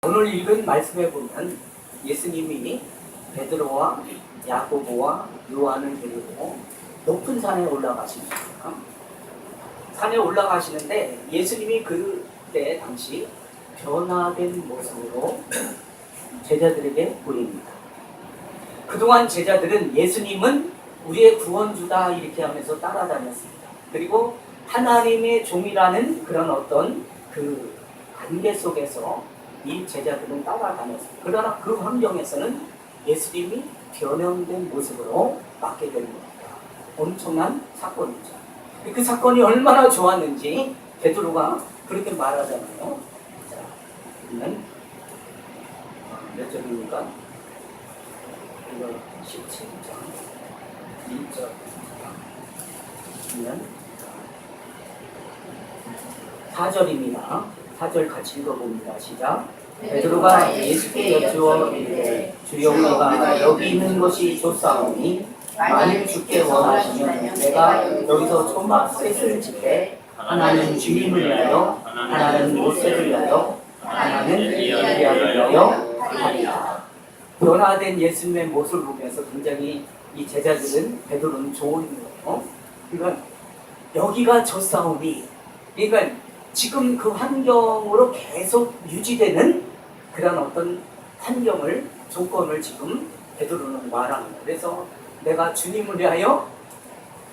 오늘 읽은 말씀에 보면 예수님이 베드로와 야고보와 요한을 데리고 높은 산에 올라가십니다. 산에 올라가시는데 예수님이 그때 당시 변화된 모습으로 제자들에게 보입니다. 그동안 제자들은 예수님은 우리의 구원주다 이렇게 하면서 따라다녔습니다. 그리고 하나님의 종이라는 그런 어떤 그 관계 속에서 이 제자들은 따라다녔습니다. 그러나 그 환경에서는 예수님이 변형된 모습으로 맞게 되는 겁니다. 엄청난 사건이죠. 그 사건이 얼마나 좋았는지 베드로가 그렇게 말하잖아요. 자, 그러면 몇 절입니까? 이거 17장 1절 그러면 4절입니다. 4절 같이 읽어봅니다. 시작. 베드로가 예수께 여쭈어 이르되 주여 우리가 여기 있는 것이 좋사오니 만일 주께 원하시면 내가 여기서 초막 셋을 짓되 하나는 주님을 위하여 하나는 모세를 위하여 하나는 엘리야를 위하여 하리라. 변화된 예수님의 모습을 보면서 굉장히 이 제자들은 베드로는 좋은 거예요. 그러니까 여기가 좋사오니 그러니까 지금 그 환경으로 계속 유지되는 그런 어떤 환경을, 조건을 지금 베드로는 말합니다. 그래서 내가 주님을 위하여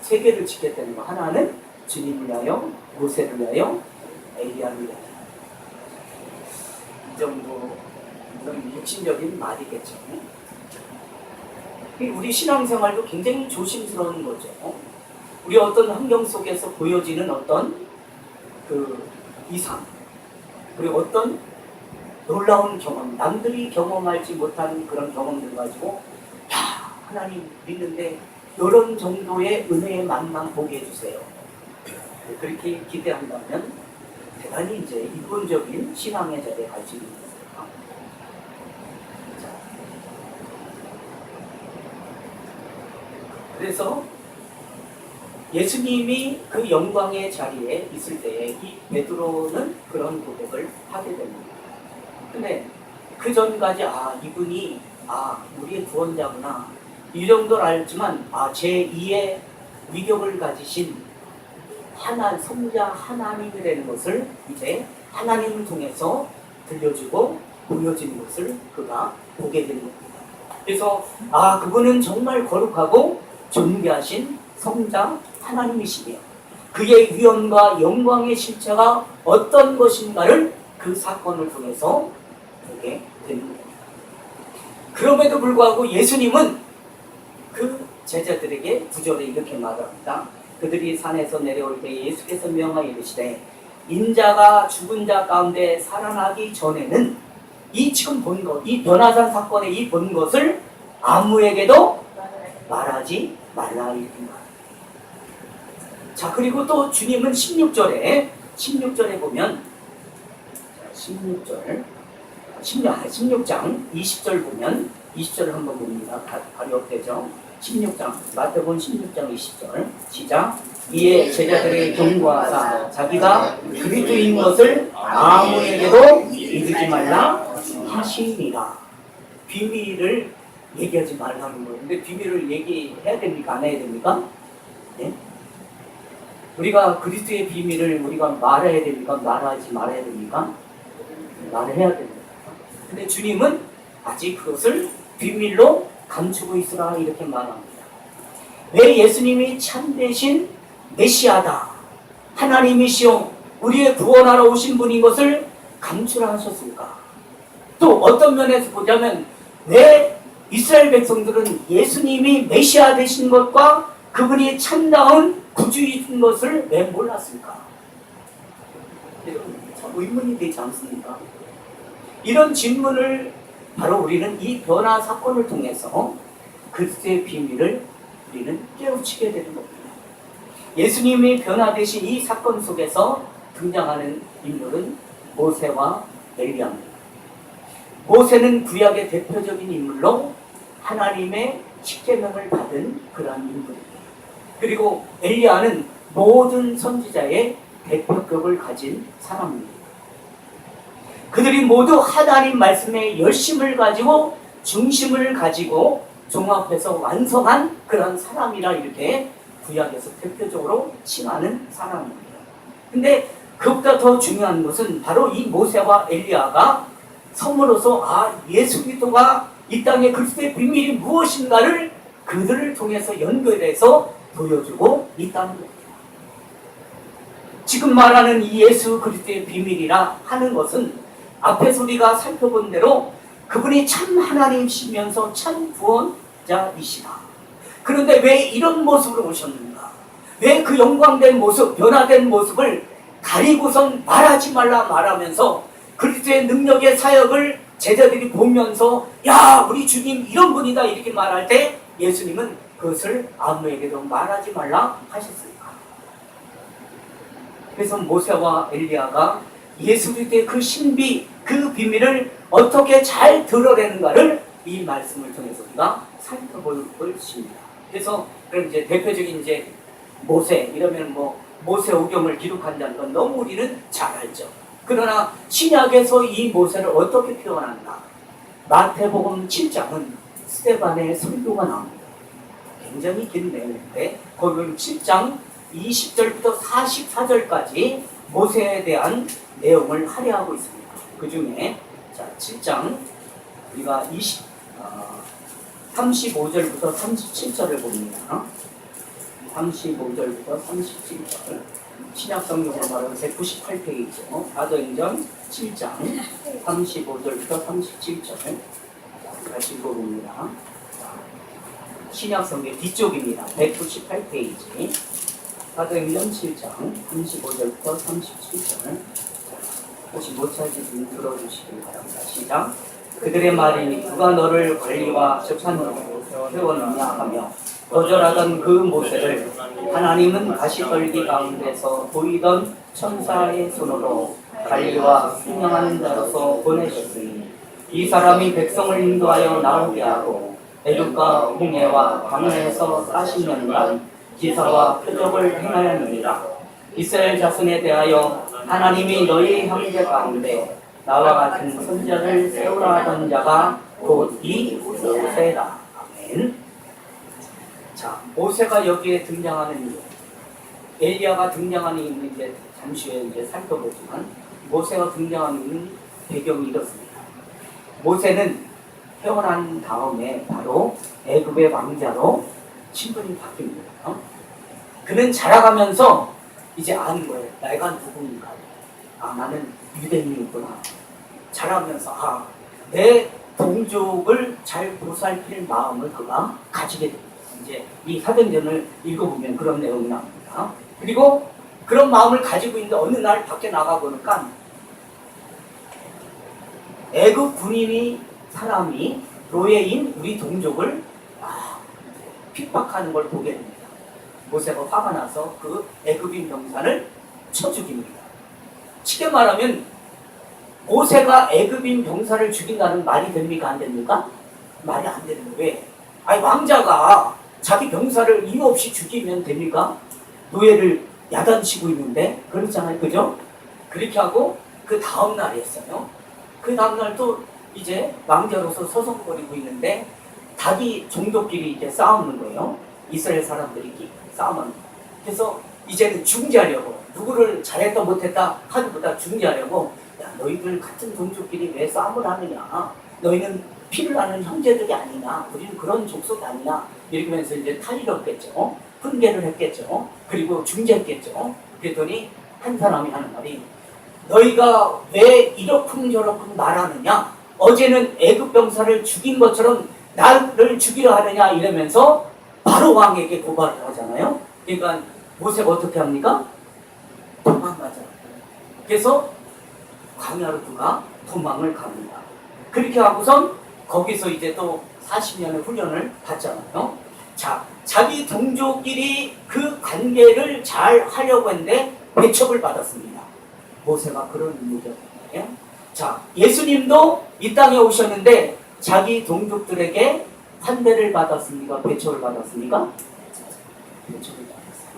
세 개를 짓겠다는 거. 하나는 주님을 위하여, 모세를 위하여, 엘리야를 위하여. 이 정도, 이런 육신적인 말이겠죠. 우리 신앙생활도 굉장히 조심스러운 거죠. 우리 어떤 환경 속에서 보여지는 어떤 그 이상, 그리고 어떤 놀라운 경험, 남들이 경험하지 못한 그런 경험들 가지고 야, 하나님 믿는데 이런 정도의 은혜의 맛만 보게 해주세요. 그렇게 기대한다면 대단히 이제 이론적인 신앙의 자리에 갈 수 있는 거예요. 그래서 예수님이 그 영광의 자리에 있을 때에 이 베드로는 그런 고백을 하게 됩니다. 근데 그 전까지 이분이 우리의 구원자구나 이 정도를 알지만 제2의 위격을 가지신 성자 하나님이라는 것을 이제 하나님을 통해서 들려주고 보여지는 것을 그가 보게 되는 겁니다. 그래서 그분은 정말 거룩하고 존귀하신 성자 하나님이시며 그의 위엄과 영광의 실체가 어떤 것인가를 그 사건을 통해서 보게 되는 겁니다. 그럼에도 불구하고 예수님은 그 제자들에게 9절에 이렇게 말합니다. 그들이 산에서 내려올 때 예수께서 명하여 이르시되 인자가 죽은 자 가운데 살아나기 전에는 이 지금 본 것, 이 변화산 사건의 이 본 것을 아무에게도 말하지 말라 이렇게 말합니다. 자, 그리고 또 주님은 16절에 보면 16장 20절 보면 20절을 한번 봅니다. 바로 옆에죠. 16장 마태복음 16장 20절 시작. 이에 제자들의 경고하사 자기가 그리스도인 것을 아무에게도 믿지 말라 하시니라. 비밀을 얘기하지 말라는 거예요. 근데 비밀을 얘기해야 됩니까? 안 해야 됩니까? 네? 우리가 그리스도의 비밀을 우리가 말해야 됩니까? 말하지 말아야 됩니까? 말을 해야 됩니다. 근데 주님은 아직 그것을 비밀로 감추고 있으라 이렇게 말합니다. 왜 예수님이 참되신 메시아다, 하나님이시오, 우리의 구원하러 오신 분인 것을 감추라 하셨을까? 또 어떤 면에서 보자면 왜 이스라엘 백성들은 예수님이 메시아 되신 것과 그분이 참다운 구주이신 것을 왜 몰랐을까? 참 의문이 되지 않습니까? 이런 질문을 바로 우리는 이 변화 사건을 통해서 그리스도의 비밀을 우리는 깨우치게 되는 겁니다. 예수님이 변화되신 이 사건 속에서 등장하는 인물은 모세와 엘리야입니다. 모세는 구약의 대표적인 인물로 하나님의 십계명을 받은 그러한 인물입니다. 그리고 엘리야는 모든 선지자의 대표격을 가진 사람입니다. 그들이 모두 하나님 말씀에 열심을 가지고 중심을 가지고 종합해서 완성한 그런 사람이라 이렇게 구약에서 대표적으로 칭하는 사람입니다. 근데 그보다 더 중요한 것은 바로 이 모세와 엘리야가 성으로서 예수 그리스도가 이 땅에 그리스도의 비밀이 무엇인가를 그들을 통해서 연결해서 보여주고 있다는 겁니다. 지금 말하는 이 예수 그리스도의 비밀이라 하는 것은 앞에서 우리가 살펴본 대로 그분이 참 하나님이시면서 참 구원자이시다. 그런데 왜 이런 모습으로 오셨는가? 왜 그 영광된 모습, 변화된 모습을 가리고선 말하지 말라 말하면서 그리스도의 능력의 사역을 제자들이 보면서 야, 우리 주님 이런 분이다 이렇게 말할 때 예수님은 그것을 아무에게도 말하지 말라 하셨습니다. 그래서 모세와 엘리야가 예수 그리스도의 그 신비, 그 비밀을 어떻게 잘 드러내는가를 이 말씀을 통해서 우리가 살펴볼 것입니다. 그래서 그럼 이제 대표적인 이제 모세 이러면 모세오경을 기록한다는 건 너무 우리는 잘 알죠. 그러나 신약에서 이 모세를 어떻게 표현한다? 마태복음 7장은 스데반의 설교가 나옵니다. 굉장히 긴 내용인데 거기 7장 20절부터 44절까지 모세에 대한 내용을 할애하고 있습니다. 그 중에 7장 우리가 35절부터 37절을 봅니다. 35절부터 37절 신약성경으로 말하면 198페이지죠. 사도행전 7장 35절부터 37절 다시 읽어봅니다. 신약성경 뒤쪽입니다. 198페이지 사도행전 7장 35절부터 37절 혹시 못 찾으시면 들어주시기 바랍니다. 시작. 그들의 말이 누가 너를 관리와 재판으로 세웠느냐 하며 거절하던 그 모세를 하나님은 가시떨기 가운데서 보이던 천사의 손으로 관리와 순명하는 자로서 보내셨으니 이 사람이 백성을 인도하여 나오게 하고 애굽과 홍해와 강해에서 40년간 기사와 표적을 행하였느니라. 이스라엘 자손에 대하여 하나님이 너희 형제 가운데 나와 같은 선자를 세우라 하던 자가 곧 이 모세다. 아멘. 자, 모세가 여기에 등장하는 이유, 엘리야가 등장하는 이유는 이제 잠시 후에 이제 살펴보지만 모세가 등장하는 배경이 이렇습니다. 모세는 태어난 다음에 바로 애굽의 왕자로 신분이 바뀝니다. 그는 자라가면서 이제 아는 거예요. 내가 누구인가? 나는 유대인이구나. 자라면서 내 동족을 잘 보살필 마음을 그가 가지게 됩니다. 이제 이 사도행전을 읽어보면 그런 내용이 나옵니다. 그리고 그런 마음을 가지고 있는데 어느 날 밖에 나가보니까 애굽 군인이 사람이 노예인 우리 동족을 핍박하는 걸 보게 됩니다. 모세가 화가 나서 그 애굽인 병사를 쳐 죽입니다. 쉽게 말하면 모세가 애굽인 병사를 죽인다는 말이 됩니까? 안 됩니까? 말이 안 되는 거예요. 왜? 왕자가 자기 병사를 이유 없이 죽이면 됩니까? 노예를 야단치고 있는데 그렇잖아요. 그죠? 그렇게 하고 그 다음 날이었어요. 그 다음 날 또 이제 왕자로서 서성거리고 있는데 자기 종족끼리 이제 싸우는 거예요. 이스라엘 사람들이 싸우는. 그래서 이제는 중재하려고 누구를 잘했다 못했다 하기보다 중재하려고 야, 너희들 같은 종족끼리 왜 싸움을 하느냐? 너희는 피를 나는 형제들이 아니냐? 우리는 그런 족속이 아니냐? 이러면서 이제 탈의를 했겠죠. 훈계를 했겠죠. 그리고 중재했겠죠. 그랬더니 한 사람이 하는 말이 너희가 왜 이러쿵저러쿵 말하느냐? 어제는 애굽 병사를 죽인 것처럼 나를 죽이려 하느냐? 이러면서 바로 왕에게 고발을 하잖아요. 그러니까 모세가 어떻게 합니까? 도망가죠. 그래서 광야로 그가 도망을 갑니다. 그렇게 하고선 거기서 이제 또 40년의 훈련을 받잖아요. 자, 자기 동족끼리 그 관계를 잘 하려고 했는데 배척을 받았습니다. 모세가 그런 인물이었거든요. 자, 예수님도 이 땅에 오셨는데 자기 동족들에게 환대를 받았습니까? 배척을 받았습니까? 배척을 받았어요.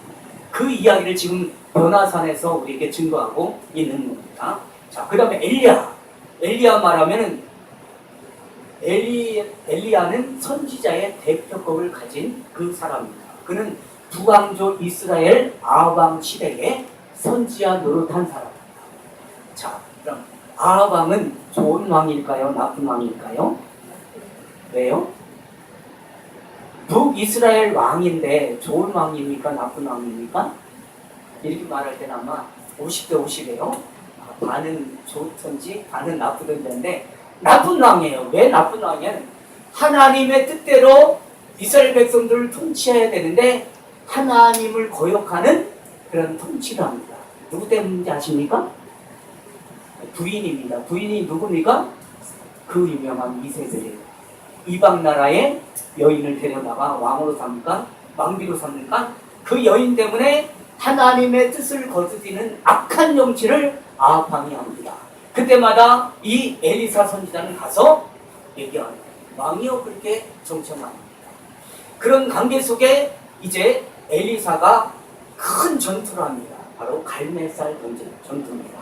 그 이야기를 지금 변화산에서 우리에게 증거하고 있는 겁니다. 자, 그 다음에 엘리야. 엘리야 말하면은 엘리야는 선지자의 대표급을 가진 그 사람입니다. 그는 북왕조 이스라엘 아합 시대에 선지자 노릇한 사람입니다. 자, 그럼 아합 왕은 좋은 왕일까요? 나쁜 왕일까요? 왜요? 북이스라엘 왕인데 좋은 왕입니까? 나쁜 왕입니까? 이렇게 말할 때는 아마 50대 50이에요. 반은 좋던지 반은 나쁘던지인데 나쁜 왕이에요. 왜 나쁜 왕이에요? 하나님의 뜻대로 이스라엘 백성들을 통치해야 되는데 하나님을 거역하는 그런 통치를 합니다. 누구 때문인지 아십니까? 부인입니다. 부인이 누굽니까? 그 유명한 이세벨이에요. 이방 나라의 여인을 데려다가 왕으로 삼을까? 왕비로 삼을까? 그 여인 때문에 하나님의 뜻을 거스르는 악한 정치를 아합 왕이 합니다. 그때마다 이 엘리사 선지자는 가서 얘기합니다. 왕이요 그렇게 정청합니다. 그런 관계 속에 이제 엘리사가 큰 전투를 합니다. 바로 갈멜살 전투입니다.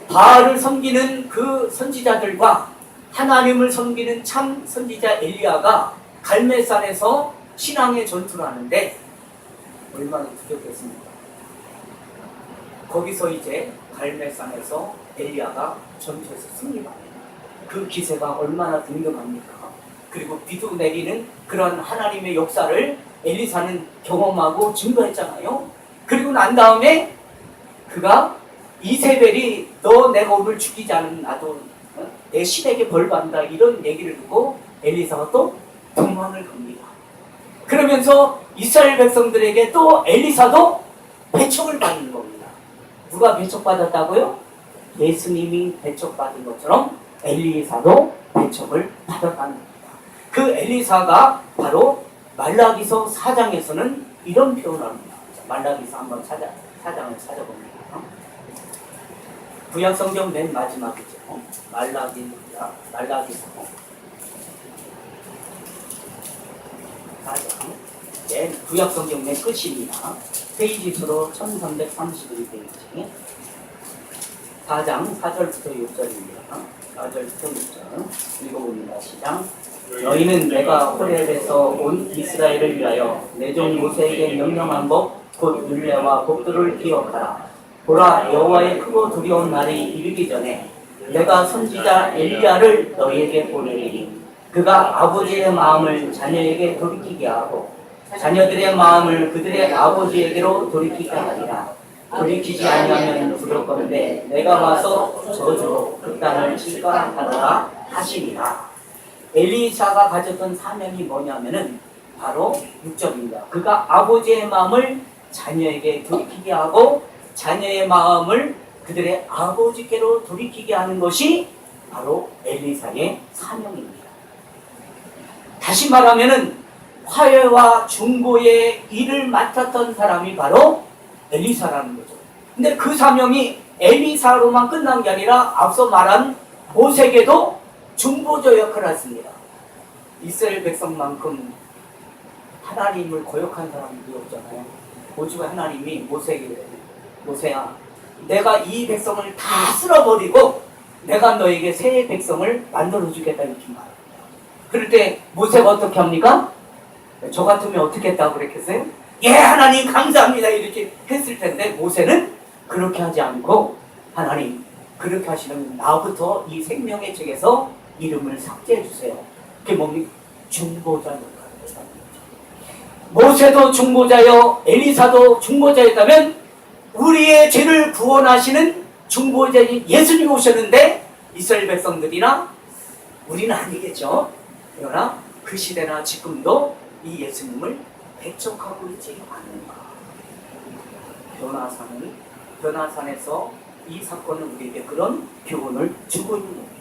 바알을 섬기는 그 선지자들과 하나님을 섬기는 참 선지자 엘리야가 갈멜산에서 신앙의 전투를 하는데 얼마나 두렵겠습니까? 거기서 이제 갈멜산에서 엘리야가 전투에서 승리합니다. 그 기세가 얼마나 등등합니까? 그리고 비도 내리는 그런 하나님의 역사를 엘리사는 경험하고 증거했잖아요. 그리고 난 다음에 그가 이세벨이 너 내가 오늘 죽이지 않으면 나도 내 신에게 벌 받는다 이런 얘기를 듣고 엘리사가 또 도망을 갑니다. 그러면서 이스라엘 백성들에게 또 엘리사도 배척을 받는 겁니다. 누가 배척받았다고요? 예수님이 배척받은 것처럼 엘리사도 배척을 받았다는 겁니다. 그 엘리사가 바로 말라기서 4장에서는 이런 표현을 합니다. 말라기서 한번 4장을 찾아봅니다. 구약성경 맨 마지막이죠. 말라기서 4장 맨 구약성경 맨 끝입니다. 페이지 수로 1331페이지 4장 4절부터 6절입니다. 4절부터 6절 읽어봅니다. 시작. 너희는 내가 호렙에서 온 이스라엘을 위하여 내 종 모세에게 명령한 법 곧 율례와 법도를 기억하라. 보라, 여호와의 크고 두려운 날이 이르기 전에 내가 선지자 엘리야를 너희에게 보내리니 그가 아버지의 마음을 자녀에게 돌이키게 하고 자녀들의 마음을 그들의 아버지에게로 돌이키게 하리라. 돌이키지 아니하면 두렵건대 내가 와서 저주로 그 땅을 칠까 하노라 하시니라. 엘리사가 가졌던 사명이 뭐냐면은 바로 6절입니다. 그가 아버지의 마음을 자녀에게 돌이키게 하고 자녀의 마음을 그들의 아버지께로 돌이키게 하는 것이 바로 엘리사의 사명입니다. 다시 말하면은 화해와 중보의 일을 맡았던 사람이 바로 엘리사라는 거죠. 근데 그 사명이 엘리사로만 끝난 게 아니라 앞서 말한 모세에게도 중보자 역할을 했습니다. 이스라엘 백성만큼 하나님을 거역한 사람이 없잖아요. 오직 하나님이 모세에게 모세야, 내가 이 백성을 다 쓸어버리고 내가 너에게 새 백성을 만들어주겠다 이렇게 말합니다. 그럴 때 모세가 어떻게 합니까? 저 같으면 어떻게 했다고 그랬겠어요? 예, 하나님 감사합니다 이렇게 했을 텐데 모세는 그렇게 하지 않고 하나님 그렇게 하시면 나부터 이 생명의 책에서 이름을 삭제해 주세요. 그게 뭡니까? 중보자 역할을 했다는 거죠. 모세도 중보자요 엘리사도 중보자였다면 우리의 죄를 구원하시는 중보자인 예수님이 오셨는데 이스라엘 백성들이나 우리는 아니겠죠. 그러나 그 시대나 지금도 이 예수님을 배척하고 있지 않은가. 변화산에서 이 사건은 우리에게 그런 교훈을 주고 있는 겁니다.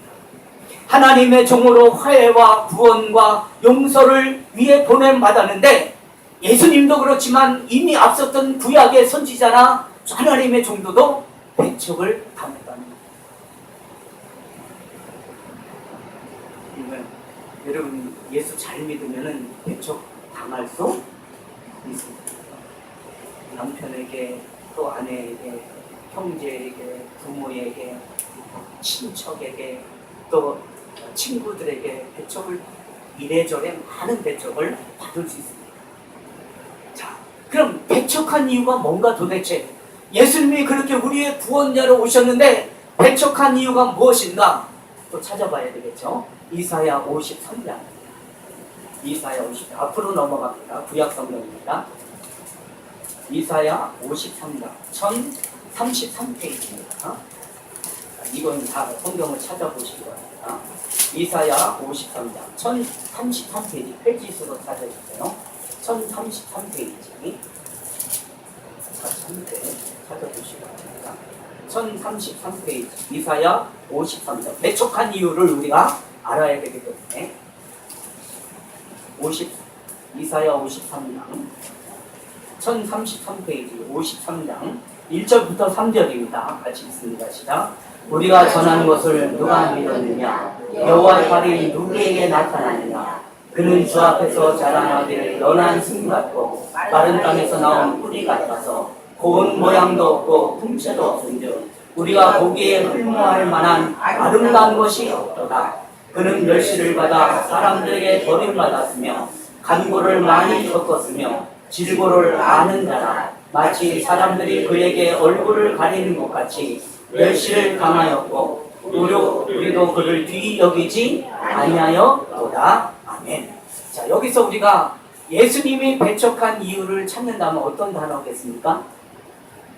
하나님의 종으로 화해와 구원과 용서를 위해 보냄받았는데 예수님도 그렇지만 이미 앞섰던 구약의 선지자나 하나님의 종도도 배척을 당했다는 겁니다. 여러분 예수 잘 믿으면 배척 당할 수 있습니다. 남편에게 또 아내에게 형제에게 부모에게 친척에게 또 친구들에게 배척을 이래저래 많은 배척을 받을 수 있습니다. 자, 그럼 배척한 이유가 뭔가 도대체? 예수님이 그렇게 우리의 구원자로 오셨는데 배척한 이유가 무엇인가? 또 찾아봐야 되겠죠. 이사야 53장. 이사야 50장. 앞으로 넘어갑니다. 구약 성경입니다. 이사야 53장. 1033페이지입니다. 이건 다 성경을 찾아보시기 바랍니다. 이사야 53장 1033페이지 페이지 수로 찾아주세요. 1033페이지 찾아보시기 바랍니다. 1033페이지 이사야 53장 배척한 이유를 우리가 알아야 되기 때문에 이사야 53장 1033페이지 53장 1절부터 3절입니다. 같이 읽습니다. 시작. 우리가 전하는 것을 누가 믿었느냐? 여호와의 팔이 누구에게 나타나느냐? 그는 주 앞에서 자라나기를 연한 승 같고 마른 땅에서 나온 뿌리 같아서 고운 모양도 없고 품체도 없은즉 우리가 보기에 흠모할 만한 아름다운 것이 없도다. 그는 멸시를 받아 사람들에게 버림받았으며 간고를 많이 겪었으며 질고를 아는 자라. 마치 사람들이 그에게 얼굴을 가리는 것 같이 멸시를 당하였고 우리도 그를 귀히 여기지 아니하였도다. 아멘. 자, 여기서 우리가 예수님이 배척한 이유를 찾는다면 어떤 단어겠습니까?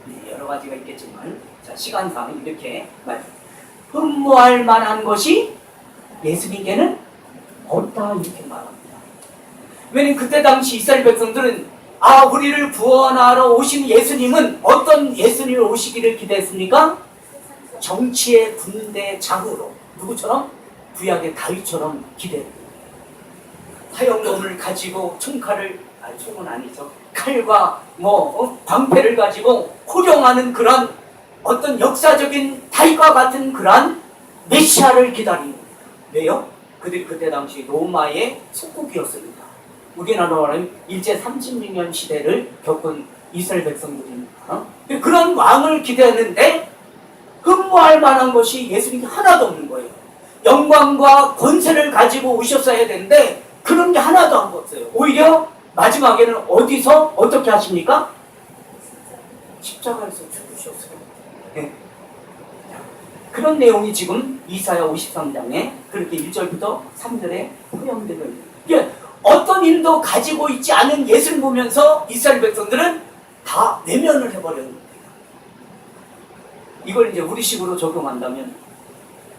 네, 여러 가지가 있겠지만 자, 시간상 이렇게 흠모할 만한 것이 예수님께는 없다 이렇게 말합니다. 왜냐면 그때 당시 이스라엘 백성들은 우리를 구원하러 오신 예수님은 어떤 예수님이 오시기를 기대했습니까? 정치의 군대 장으로 누구처럼? 구약의 다윗처럼 기대했습니다. 화염검을 가지고 총은 아니죠. 칼과 방패를 가지고 호령하는 그런 어떤 역사적인 다윗과 같은 그런 메시아를 기다립니다. 왜요? 그들이 그때 당시 로마의 속국이었습니다. 우리나라로 말하면 일제 36년 시대를 겪은 이스라엘 백성들입니다. 그런 왕을 기대했는데 흠모할 만한 것이 예수님이 하나도 없는 거예요. 영광과 권세를 가지고 오셨어야 되는데 그런 게 하나도 안 없어요. 오히려 마지막에는 어디서 어떻게 하십니까? 십자가에서 죽으셨어요. 네. 그런 내용이 지금 이사야 53장에 그렇게 1절부터 3절에 포함되고 있습니다. 어떤 일도 가지고 있지 않은 예수를 보면서 이스라엘 백성들은 다 외면을 해버렸는 거예요. 이걸 이제 우리식으로 적용한다면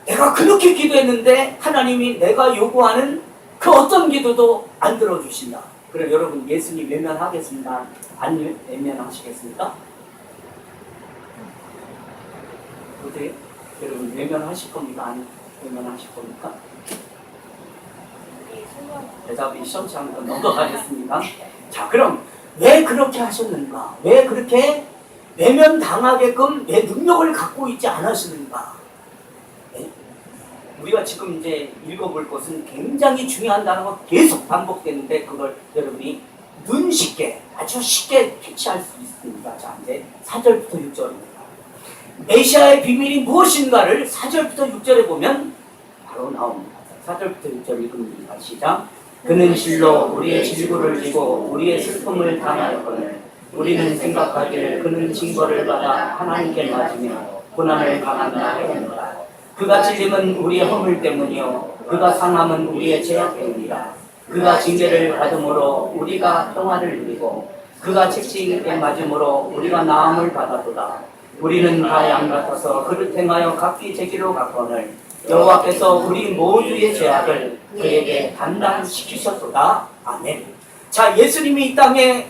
내가 그렇게 기도했는데 하나님이 내가 요구하는 그 어떤 기도도 안 들어주신다. 그럼 여러분 예수님 외면하겠습니다? 안 외면하시겠습니까? 어때요? 여러분 외면하실 겁니까? 안 외면하실 겁니까? 대답이 시험치 않은 건 넘어가겠습니다. 자, 그럼 왜 그렇게 하셨는가? 왜 그렇게 외면당하게끔 내 능력을 갖고 있지 않았는가? 네? 우리가 지금 이제 읽어볼 것은 굉장히 중요한 단어가 계속 반복되는데 그걸 여러분이 눈쉽게 아주 쉽게 캐치할 수 있습니다. 자, 이제 4절부터 6절입니다. 메시아의 비밀이 무엇인가를 4절부터 6절에 보면 바로 나옵니다. 4절부터 6절 읽습니다. 시작. 그는 실로 우리의 질고를 지고 우리의 슬픔을 당하였거늘 우리는 생각하기를 그는 징벌을 받아 하나님께 맞으며 고난을 당한다 하였노라. 그가 찔림은 우리의 허물 때문이요 그가 상함은 우리의 죄악 때문이라. 그가 징계를 받음으로 우리가 평화를 누리고 그가 채찍에 맞음으로 우리가 나음을 받았도다. 우리는 다 양 같아서 그를 행하여 각기 제기로 갔거늘 여호와께서 우리 모두의 죄악을 그에게 담당시키셨도다. 아멘. 자, 예수님이 이 땅에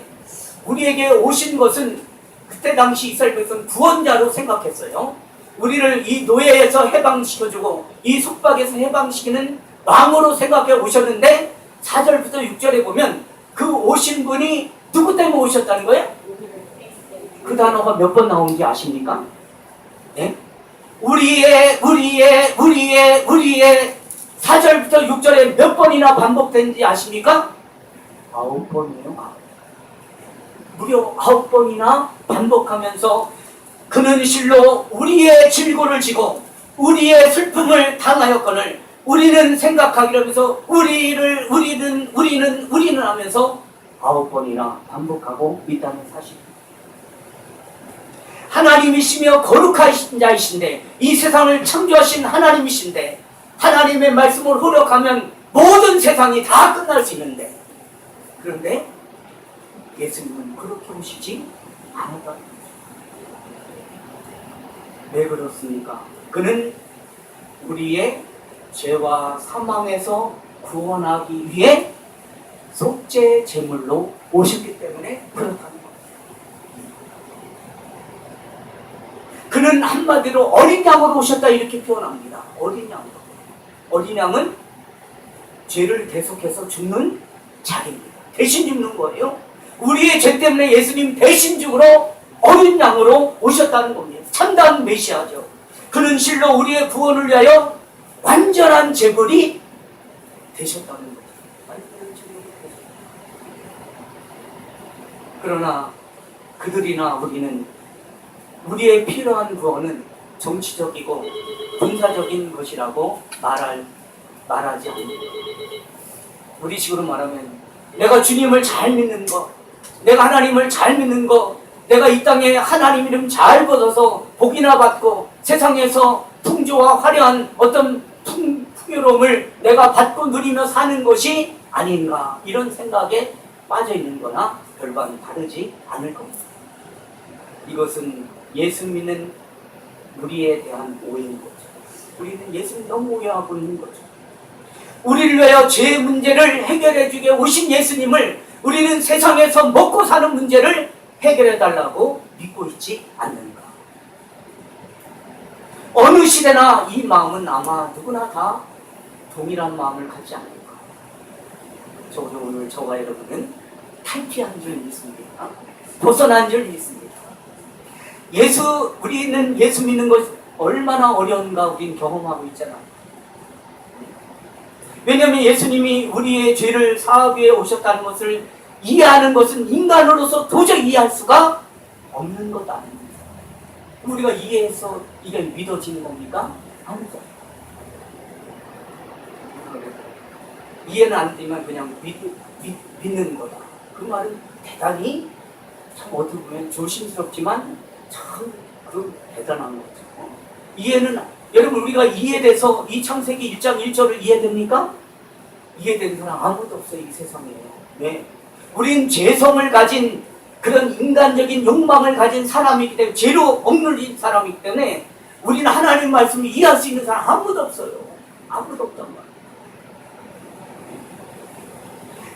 우리에게 오신 것은 그때 당시 이스라엘 백성은 구원자로 생각했어요. 우리를 이 노예에서 해방시켜주고 이 속박에서 해방시키는 왕으로 생각해 오셨는데 4절부터 6절에 보면 그 오신 분이 누구 때문에 오셨다는 거예요? 그 단어가 몇 번 나오는지 아십니까? 네? 우리의 4절부터 6절에 몇 번이나 반복되는지 아십니까? 9번이에요. 무려 9번이나 반복하면서 그는 실로 우리의 질고를 지고 우리의 슬픔을 당하였거늘 우리는 생각하기로 해서 우리는 하면서 9번이나 반복하고 있다는 사실. 하나님이시며 거룩하신 자이신데, 이 세상을 창조하신 하나님이신데, 하나님의 말씀을 호력하면 모든 세상이 다 끝날 수 있는데, 그런데 예수님은 그렇게 오시지 않았다. 왜 그렇습니까? 그는 우리의 죄와 사망에서 구원하기 위해 속죄 제물로 오셨기 때문에 그렇다는 겁니다. 그는 한마디로 어린 양으로 오셨다 이렇게 표현합니다. 어린 양으로. 어린 양은 죄를 계속해서 죽는 자입니다. 대신 죽는 거예요. 우리의 죄 때문에 예수님 대신 죽으러 어린 양으로 오셨다는 겁니다. 참다운 메시아죠. 그는 실로 우리의 구원을 위하여 완전한 제물이 되셨다는 거죠. 그러나 그들이나 우리는 우리의 필요한 구원은 정치적이고 군사적인 것이라고 말하지 않습니다. 우리 식으로 말하면 내가 주님을 잘 믿는 것, 내가 하나님을 잘 믿는 것, 내가 이 땅에 하나님 이름 잘 거둬서 복이나 받고 세상에서 풍조와 화려한 어떤 풍요로움을 내가 받고 누리며 사는 것이 아닌가, 이런 생각에 빠져 있는 거나 별반 다르지 않을 겁니다. 이것은 예수 믿는 우리에 대한 오해인 거죠. 우리는 예수님 너무 오해하고 있는 거죠. 우리를 위하여 죄의 문제를 해결해 주게 오신 예수님을 우리는 세상에서 먹고 사는 문제를 해결해 달라고 믿고 있지 않는가. 어느 시대나 이 마음은 아마 누구나 다 동일한 마음을 갖지 않을까. 저도 오늘 저와 여러분은 탈피한 줄 믿습니다. 벗어난 줄 믿습니다. 우리는 예수 믿는 것 얼마나 어려운가 우리는 경험하고 있잖아요. 왜냐하면 예수님이 우리의 죄를 사하기 위해 오셨다는 것을 이해하는 것은 인간으로서 도저히 이해할 수가 없는 것 아닙니다. 우리가 이해해서 이게 믿어지는 겁니까? 아니죠. 이해는 안 되면 그냥 믿는 거다. 그 말은 대단히 참 어떻게 보면 조심스럽지만 참 대단한 거죠. 이해는, 여러분 우리가 이해돼서 이 창세기 1장 1절을 이해됩니까? 이해되는 사람 아무도 없어요, 이 세상에. 왜? 우린 죄성을 가진 그런 인간적인 욕망을 가진 사람이기 때문에, 죄로 억눌린 사람이기 때문에 우리는 하나님 말씀을 이해할 수 있는 사람 아무도 없어요. 아무도 없단 말이에요.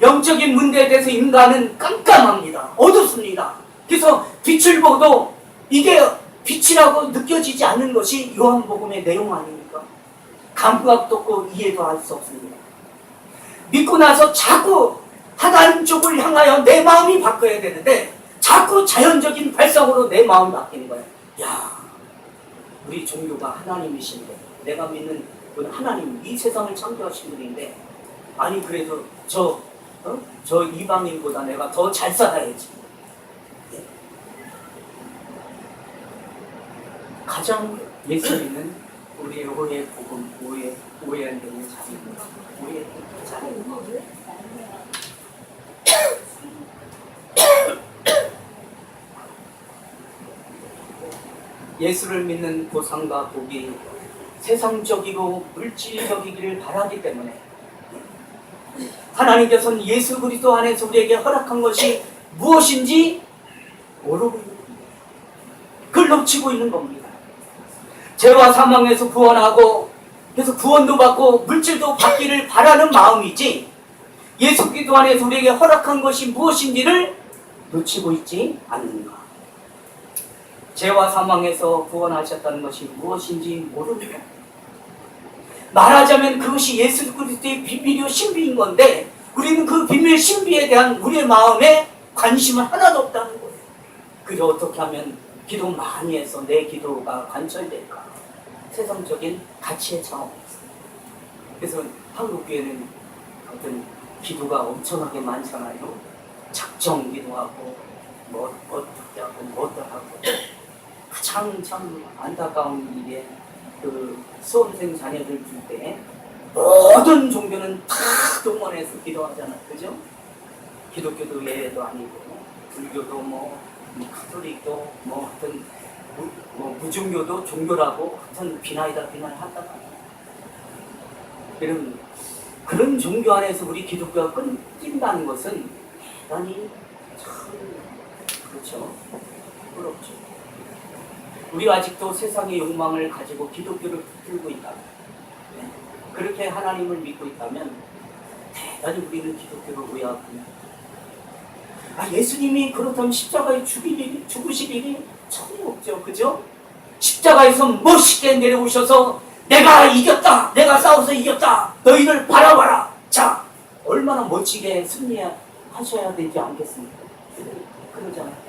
영적인 문제에 대해서 인간은 깜깜합니다. 어둡습니다. 그래서 빛을 보도 이게 빛이라고 느껴지지 않는 것이 요한복음의 내용 아닙니까? 감각도 없고 이해도 할 수 없습니다. 믿고 나서 자꾸 하나님 쪽을 향하여 내 마음이 바뀌어야 되는데 자꾸 자연적인 발상으로 내 마음이 바뀌는 거예요. 야, 우리 종교가 하나님이신데, 내가 믿는 분 하나님, 이 세상을 창조하신 분인데, 아니 그래도 저 이방인보다 내가 더 잘 살아야지. 가장 예수 믿는 우리의 오해 복음, 오해한 되는 자리입니다. 오해의 자리입니다. 예수를 믿는 보상과 복이 세상적이고 물질적이기를 바라기 때문에 하나님께서는 예수 그리스도 안에서 우리에게 허락한 것이 무엇인지 모르고 있는 겁니다. 그걸 놓치고 있는 겁니다. 죄와 사망에서 구원하고, 그래서 구원도 받고 물질도 받기를 바라는 마음이지, 예수 그리스도 안에서 우리에게 허락한 것이 무엇인지를 놓치고 있지 않는가. 죄와 사망에서 구원하셨다는 것이 무엇인지 모릅니다. 말하자면 그것이 예수 그리스도의 비밀이요 신비인 건데, 우리는 그 비밀 신비에 대한 우리의 마음에 관심은 하나도 없다는 거예요. 그저 어떻게 하면 기도 많이 해서 내 기도가 관철될까, 세상적인 가치의 차원에서. 그래서 한국교회는 어떤 기도가 엄청나게 많잖아요. 작정 기도하고 뭐 어떻게 하고 뭐 어떻게 하고. 가장 참 안타까운 일에 그 수험생 자녀들 줄 때 모든 종교는 다 동원해서 기도하잖아요. 그죠? 기독교도 예외도 아니고 불교도 카톨릭도 하여튼 무종교도 종교라고 하여튼 비나이다 비난하다가 그런 종교 안에서 우리 기독교가 끊긴다는 것은 대단히 참 그렇죠. 부끄럽죠. 우리가 아직도 세상의 욕망을 가지고 기독교를 붙들고 있다면, 그렇게 하나님을 믿고 있다면 대단히 우리는 기독교를 오해합니다. 예수님이 그렇다면 십자가에 죽으실 일이 전혀 없죠. 그죠? 십자가에서 멋있게 내려오셔서 내가 이겼다, 내가 싸워서 이겼다, 너희들 바라봐라. 자, 얼마나 멋지게 승리하셔야 되지 않겠습니까? 그러잖아요.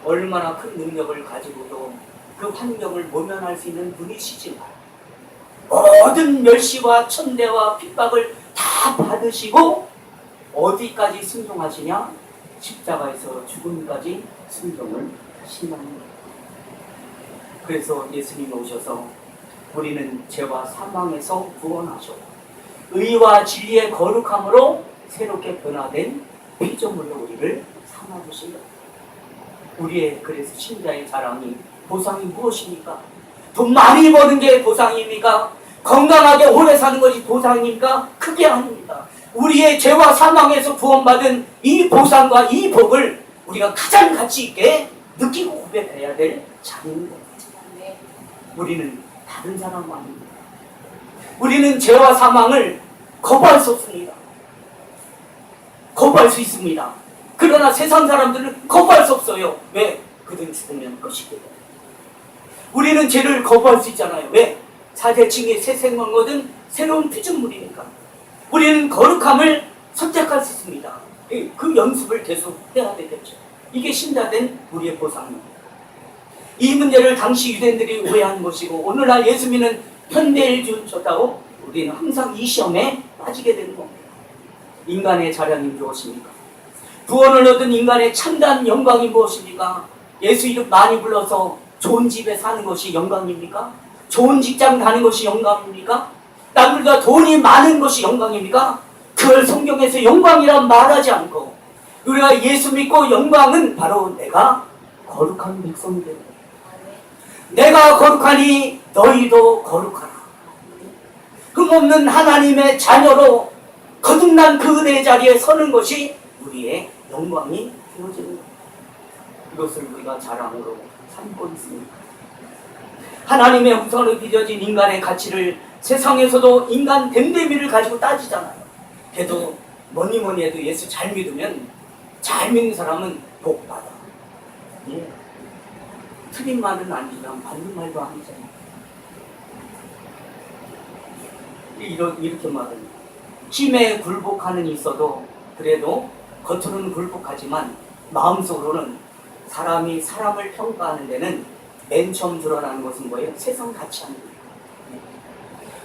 얼마나 큰 능력을 가지고도 그 환경을 모면할 수 있는 분이시지만 모든 멸시와 천대와 핍박을 다 받으시고 어디까지 순종하시냐? 십자가에서 죽음까지 순종을 하신다는 거예요. 그래서 예수님이 오셔서 우리는 죄와 사망에서 구원하셨고 의와 진리의 거룩함으로 새롭게 변화된 피조물로 우리를 삼아주신 거예요. 우리의 그래서 신자의 자랑이 보상이 무엇입니까? 돈 많이 버는 게 보상입니까? 건강하게 오래 사는 것이 보상입니까? 그게 아닙니다. 우리의 죄와 사망에서 구원받은 이 보상과 이 복을 우리가 가장 가치 있게 느끼고 고백해야 될 자리입니다. 우리는 다른 사람 아닙니다. 우리는 죄와 사망을 거부할 수 없습니다. 거부할 수 있습니다. 그러나 세상 사람들은 거부할 수 없어요. 왜? 그들은 죽으면 끝이기 때문에. 우리는 죄를 거부할 수 있잖아요. 왜? 사대칭의 새 생명거든 새로운 피조물이니까. 우리는 거룩함을 선택할 수 있습니다. 그 연습을 계속 해야 되겠죠. 이게 신자된 우리의 보상입니다. 이 문제를 당시 유대인들이 오해한 것이고 오늘날 예수 믿는 현대인을 줬다고 우리는 항상 이 시험에 빠지게 되는 겁니다. 인간의 자랑이 무엇입니까? 구원을 얻은 인간의 참다한 영광이 무엇입니까? 예수 이름 많이 불러서 좋은 집에 사는 것이 영광입니까? 좋은 직장 가는 것이 영광입니까? 남들보다 돈이 많은 것이 영광입니까? 그걸 성경에서 영광이란 말하지 않고 우리가 예수 믿고 영광은 바로 내가 거룩한 백성이 되는 거예요. 내가 거룩하니 너희도 거룩하라. 흠없는 하나님의 자녀로 거듭난 그 은혜의 자리에 서는 것이 우리의 영광이 되어지는 겁니다. 이것을 우리가 자랑으로 삼고 있습니다. 하나님의 형상으로 빚어진 인간의 가치를 세상에서도 인간 됨됨이를 가지고 따지잖아요. 그래도 뭐니 해도 예수 잘 믿으면 잘 믿는 사람은 복 받아. 예. 틀린 말은 아니지만 맞는 말도 아니잖아요. 이렇게 말합니다. 힘에 굴복하는 있어도 그래도 겉으로는 굴복하지만 마음속으로는 사람이 사람을 평가하는 데는 맨 처음 드러나는 것은 뭐예요? 세상 가치입니다.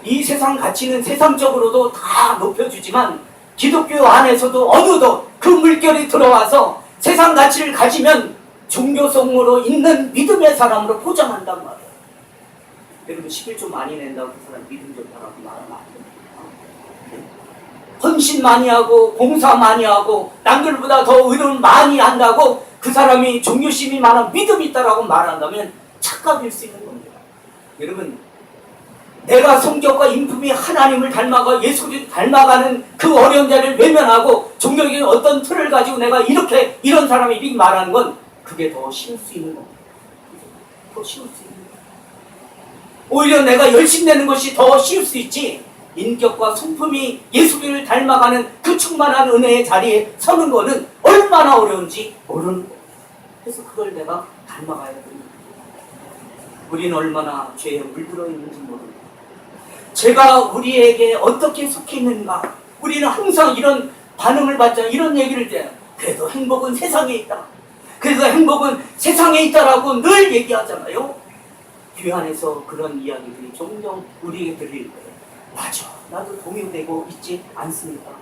이 세상 가치는 세상적으로도 다 높여주지만 기독교 안에서도 어느덧 그 물결이 들어와서 세상 가치를 가지면 종교성으로 있는 믿음의 사람으로 포장한단 말이에요. 여러분 11조 많이 낸다고 그 사람 믿음 좋다라고 말하면 안 됩니다. 헌신 많이 하고 봉사 많이 하고 남들보다 더 의를 많이 한다고 그 사람이 종교심이 많아 믿음이 있다라고 말한다면 착각일 수 있는 겁니다. 여러분 내가 성격과 인품이 하나님을 닮아가 예수 그리스도를 닮아가는 그 어려운 자리를 외면하고 종교적인 어떤 틀을 가지고 내가 이런 사람이 말하는 건 그게 더 쉬울 수 있는 겁니다. 더 쉬울 수 있는 겁니다. 오히려 내가 열심히 내는 것이 더 쉬울 수 있지 인격과 성품이 예수를 닮아가는 그 충만한 은혜의 자리에 서는 거는 얼마나 어려운지 모르는 거예요. 그래서 그걸 내가 닮아가야 됩니다. 우리는 얼마나 죄에 물들어 있는지 모릅니다. 죄가 우리에게 어떻게 속해 있는가? 우리는 항상 이런 반응을 받잖아요. 이런 얘기를 해요. 그래도 행복은 세상에 있다. 그래서 행복은 세상에 있다라고 늘 얘기하잖아요. 교회 안에서 그런 이야기들이 종종 우리에게 들릴 거예요. 맞아. 나도 동요되고 있지 않습니다.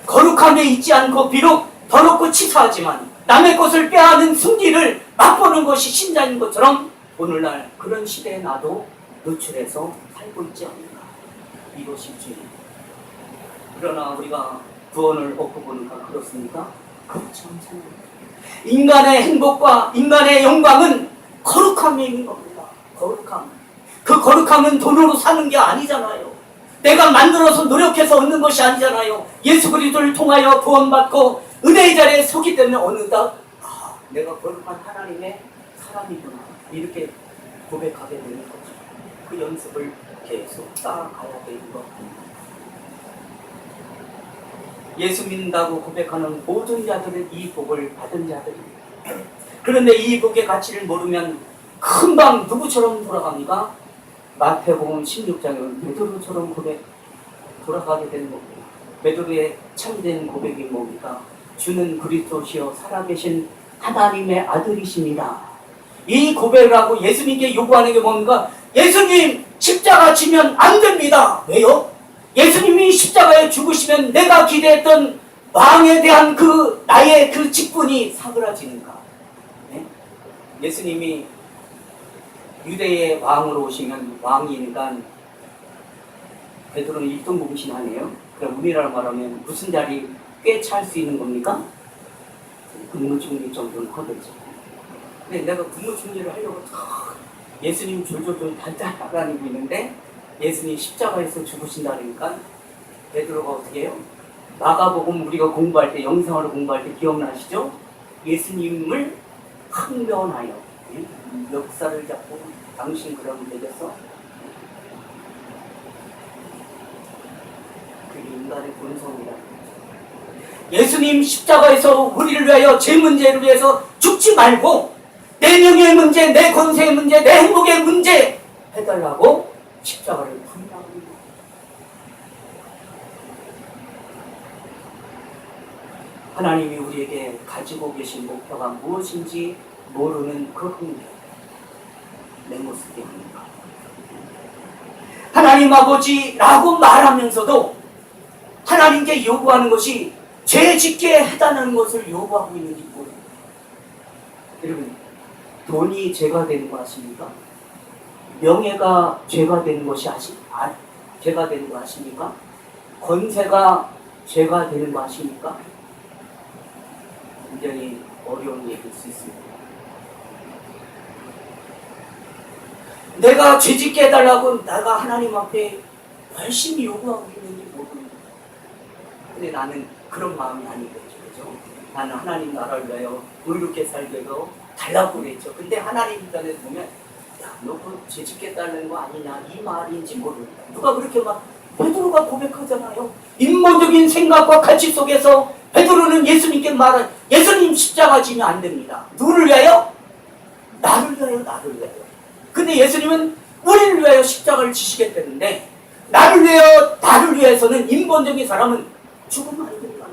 거룩함에 있지 않고 비록 더럽고 치사하지만 남의 것을 빼앗는 승리를 맛보는 것이 신자인 것처럼 오늘날 그런 시대에 나도 노출해서 살고 있지 않는가. 이것이 주님. 그러나 우리가 구원을 얻고 보니까 그렇습니까? 그렇지 않잖아요. 인간의 행복과 인간의 영광은 거룩함에 있는 겁니다. 거룩함. 그 거룩함은 돈으로 사는 게 아니잖아요. 내가 만들어서 노력해서 얻는 것이 아니잖아요. 예수 그리스도를 통하여 구원받고 은혜의 자리에 서기 때문에 어느덧 내가 거룩한 하나님의 사람이구나 이렇게 고백하게 되는 거죠. 그 연습을 계속 따라가야 되는 겁니다. 예수 믿는다고 고백하는 모든 자들은 이 복을 받은 자들입니다. 그런데 이 복의 가치를 모르면 금방 누구처럼 돌아갑니까? 마태복음 16장은 베드로처럼 돌아가게 되는 겁니다. 베드로의 참된 고백이 뭡니까? 주는 그리스도시요 살아계신 하나님의 아들이십니다. 이 고백을 하고 예수님께 요구하는 게 뭡니까? 예수님 십자가 지면 안 됩니다. 왜요? 예수님이 십자가에 죽으시면 내가 기대했던 왕에 대한 나의 그 직분이 사그라지는가? 네? 예수님이 유대의 왕으로 오시면 왕이니까 베드로는 일등공신하네요. 그럼 우리나라 말하면 무슨 자리 꽤 찰 수 있는 겁니까? 국무총리 정도는 하겠죠. 근데 내가 국무총리를 하려고 예수님 졸졸졸 달달하다니고 있는데 예수님 십자가에서 죽으신다 그러니까 베드로가 어떻게 해요? 마가복음 우리가 공부할 때 영상으로 공부할 때 기억나시죠? 예수님을 항변하여 역사를 잡고 당신 그러면 되겠어? 그게 인간의 본성이다. 예수님 십자가에서 우리를 위하여 제 문제를 위해서 죽지 말고 내 명예의 문제, 내 권세의 문제, 내 행복의 문제 해달라고 십자가를 부린다고 합니다. 하나님이 우리에게 가지고 계신 목표가 무엇인지 모르는 그 흥미, 내 모습이 아닌가. 하나님 아버지라고 말하면서도 하나님께 요구하는 것이 죄 짓게 해달라는 것을 요구하고 있는지 모릅니다. 여러분, 돈이 죄가 되는 거 아십니까? 명예가 죄가 되는 것이 죄가 되는 거 아십니까? 권세가 죄가 되는 거 아십니까? 굉장히 어려운 얘기일 수 있습니다. 내가 죄짓게 해달라고 내가 하나님 앞에 열심히 요구하고 있는지 모릅니다. 근데 나는 그런 마음이 아니겠죠. 그죠? 나는 하나님 나라를 위하여 의롭게 살게 해서 달라고 그랬죠. 근데 하나님 입장에서 보면 야, 너 그 죄짓게 해달라는 거 아니냐 이 말인지 모릅니다. 누가 그렇게 막 베드로가 고백하잖아요. 인본적인 생각과 가치 속에서 베드로는 예수님께 말한 예수님 십자가 지면 안 됩니다. 누구를 위하여? 나를 위하여, 나를 위하여. 근데 예수님은 우리를 위하여 십자가를 지시겠다는데 나를 위하여, 나를 위해서는 인본적인 사람은 죽으면 안 된다.